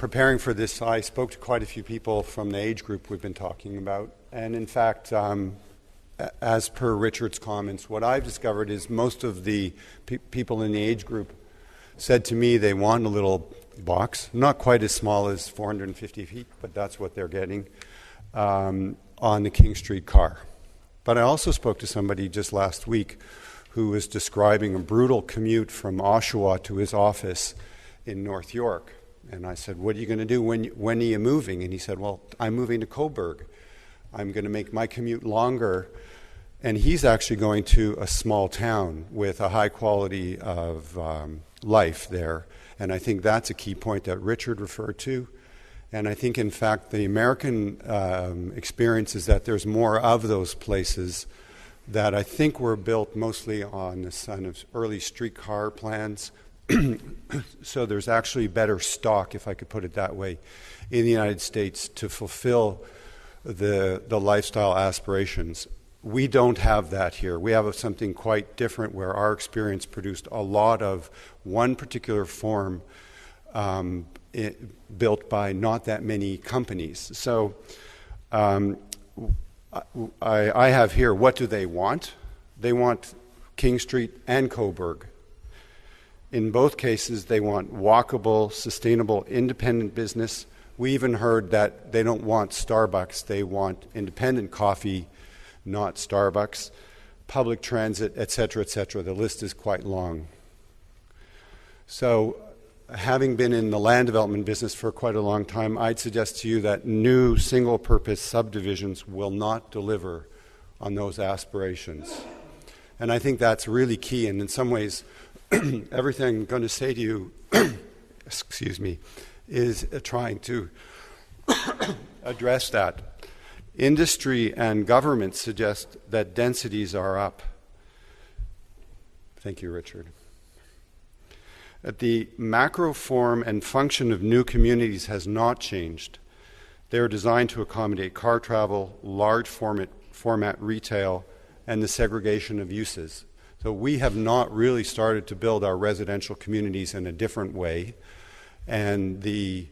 preparing for this, I spoke to quite a few people from the age group we've been talking about. And in fact, as per Richard's comments, what I've discovered is most of the people in the age group said to me they want a little box, not quite as small as 450 feet, but that's what they're getting, on the King Street car. But I also spoke to somebody just last week who was describing a brutal commute from Oshawa to his office in North York. And I said, what are you going to do? When are you moving? And he said, well, I'm moving to Coburg. I'm going to make my commute longer. And he's actually going to a small town with a high quality of life there. And I think that's a key point that Richard referred to. And I think, in fact, the American experience is that there's more of those places that I think were built mostly on the kind of early streetcar plans. So there's actually better stock, if I could put it that way, in the United States to fulfill the lifestyle aspirations. We don't have that here. We have something quite different where our experience produced a lot of one particular form built by not that many companies. So I have here, what do they want? They want King Street and Coburg. In both cases, they want walkable, sustainable, independent business. We even heard that they don't want Starbucks. They want independent coffee, not Starbucks, public transit, et cetera, et cetera. The list is quite long. So, having been in the land development business for quite a long time, I'd suggest to you that new single-purpose subdivisions will not deliver on those aspirations. And I think that's really key, and in some ways, everything I'm going to say to you, excuse me, is trying to address that. Industry and government suggest that densities are up. Thank you, Richard. That the macro form and function of new communities has not changed. They are designed to accommodate car travel, large format retail, and the segregation of uses. So we have not really started to build our residential communities in a different way. And the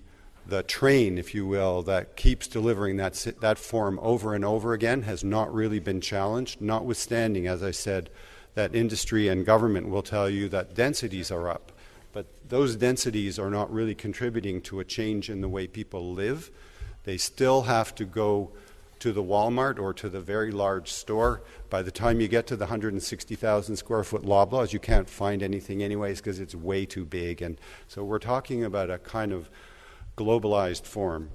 train, if you will, that keeps delivering that form over and over again has not really been challenged, notwithstanding, as I said, that industry and government will tell you that densities are up. But those densities are not really contributing to a change in the way people live. They still have to go to the Walmart or to the very large store. By the time you get to the 160,000 square foot Loblaws, you can't find anything anyways because it's way too big. And so we're talking about a kind of globalized form.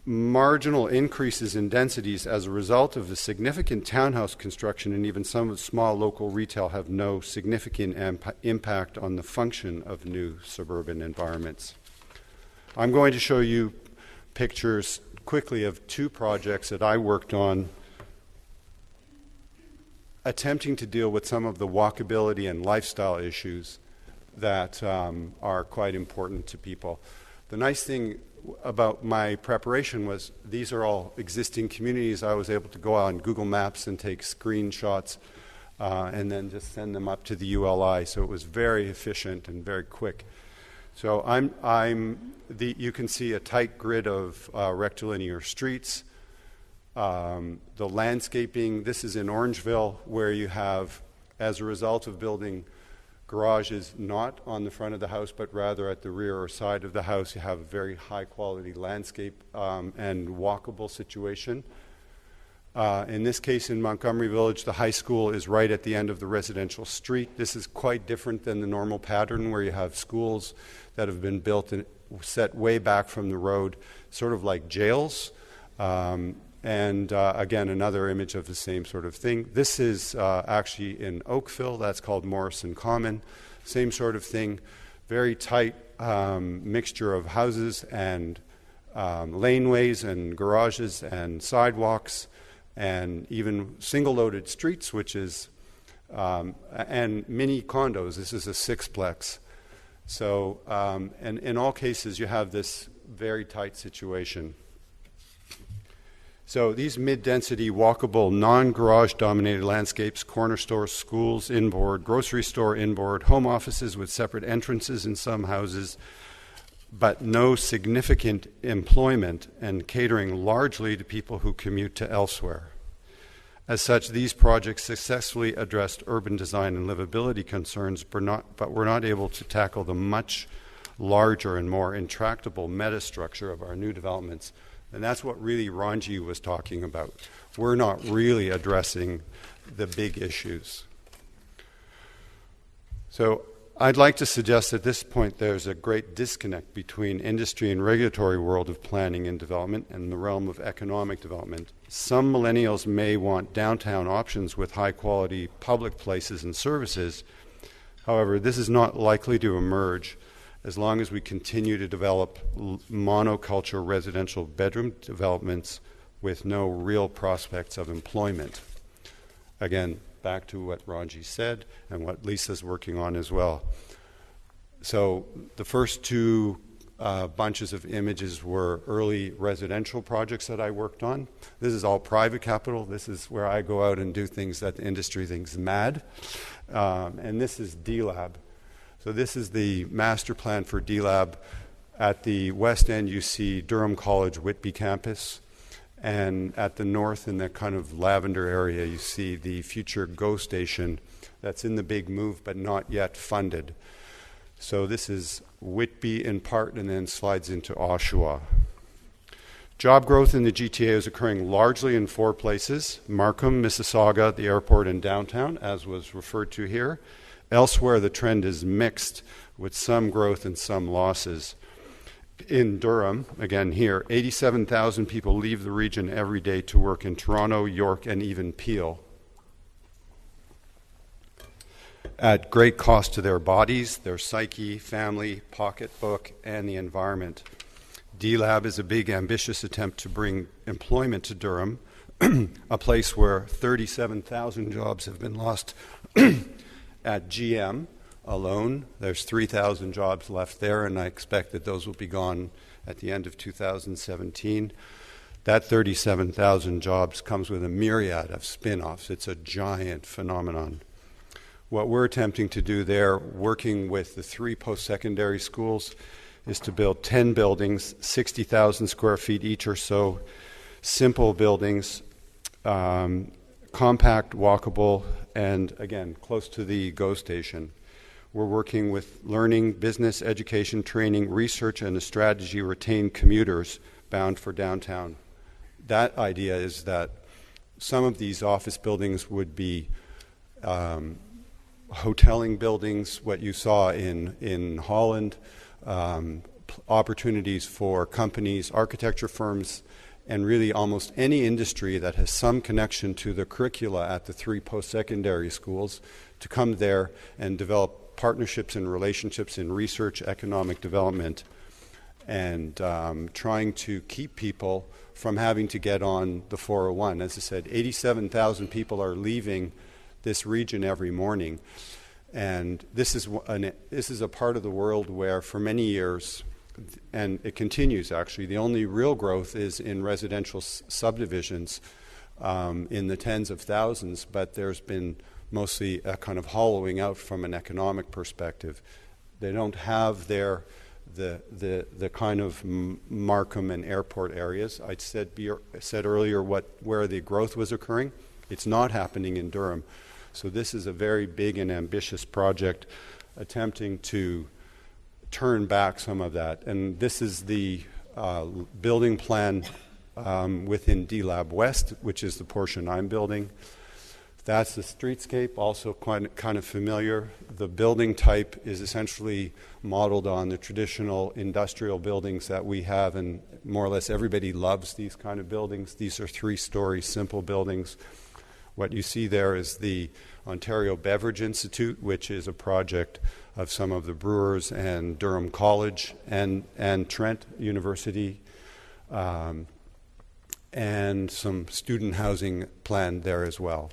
Marginal increases in densities as a result of the significant townhouse construction and even some of the small local retail have no significant impact on the function of new suburban environments. I'm going to show you pictures quickly of two projects that I worked on attempting to deal with some of the walkability and lifestyle issues that are quite important to people. The nice thing about my preparation was these are all existing communities. I was able to go on Google Maps and take screenshots and then just send them up to the ULI. So it was very efficient and very quick. So you can see a tight grid of rectilinear streets. The landscaping, this is in Orangeville, where you have, as a result of building garages not on the front of the house, but rather at the rear or side of the house, you have a very high quality landscape and walkable situation. In this case, in Montgomery Village, the high school is right at the end of the residential street. This is quite different than the normal pattern where you have schools that have been built and set way back from the road, sort of like jails. Again, another image of the same sort of thing. This is actually in Oakville. That's called Morrison Common. Same sort of thing. Very tight mixture of houses and laneways and garages and sidewalks and even single-loaded streets, which is, and mini condos. This is a sixplex. So, and in all cases, you have this very tight situation. So these mid-density, walkable, non-garage dominated landscapes, corner stores, schools inboard, grocery store inboard, home offices with separate entrances in some houses, but no significant employment and catering largely to people who commute to elsewhere. As such, these projects successfully addressed urban design and livability concerns, but were not able to tackle the much larger and more intractable metastructure of our new developments. And that's what really Ranji was talking about. We're not really addressing the big issues. So I'd like to suggest at this point there's a great disconnect between industry and regulatory world of planning and development and the realm of economic development. Some millennials may want downtown options with high-quality public places and services. However, this is not likely to emerge as long as we continue to develop monoculture residential bedroom developments with no real prospects of employment. Again, back to what Ranji said and what Lisa's working on as well. So the first two bunches of images were early residential projects that I worked on. This is all private capital. This is where I go out and do things that the industry thinks mad. And this is D-Lab. So this is the master plan for D-Lab. At the west end, you see Durham College Whitby campus. And at the north, in that kind of lavender area, you see the future GO station that's in the big move but not yet funded. So this is Whitby in part and then slides into Oshawa. Job growth in the GTA is occurring largely in four places: Markham, Mississauga, the airport, and downtown, as was referred to here. Elsewhere, the trend is mixed, with some growth and some losses. In Durham, again here, 87,000 people leave the region every day to work in Toronto, York, and even Peel, at great cost to their bodies, their psyche, family, pocketbook, and the environment. D-Lab is a big, ambitious attempt to bring employment to Durham, a place where 37,000 jobs have been lost at GM alone. There's 3,000 jobs left there, and I expect that those will be gone at the end of 2017. That 37,000 jobs comes with a myriad of spin-offs. It's a giant phenomenon. What we're attempting to do there, working with the three post-secondary schools, is to build 10 buildings, 60,000 square feet each or so, simple buildings, compact, walkable, and again, close to the GO station. We're working with learning, business, education, training, research, and a strategy to retain commuters bound for downtown. That idea is that some of these office buildings would be hoteling buildings, what you saw in Holland, opportunities for companies, architecture firms, and really almost any industry that has some connection to the curricula at the three post-secondary schools to come there and develop partnerships and relationships in research, economic development, and trying to keep people from having to get on the 401. As I said, 87,000 people are leaving this region every morning. And this is a part of the world where for many years, and it continues actually, the only real growth is in residential subdivisions in the tens of thousands, but there's been mostly a kind of hollowing out from an economic perspective. They don't have the kind of Markham and airport areas. I said earlier where the growth was occurring. It's not happening in Durham. So this is a very big and ambitious project attempting to turn back some of that. And this is the building plan within D-Lab West, which is the portion I'm building. That's the streetscape, also kind of familiar. The building type is essentially modeled on the traditional industrial buildings that we have, and more or less everybody loves these kind of buildings. These are three-story simple buildings. What you see there is the Ontario Beverage Institute, which is a project of some of the brewers and Durham College and Trent University, and some student housing planned there as well.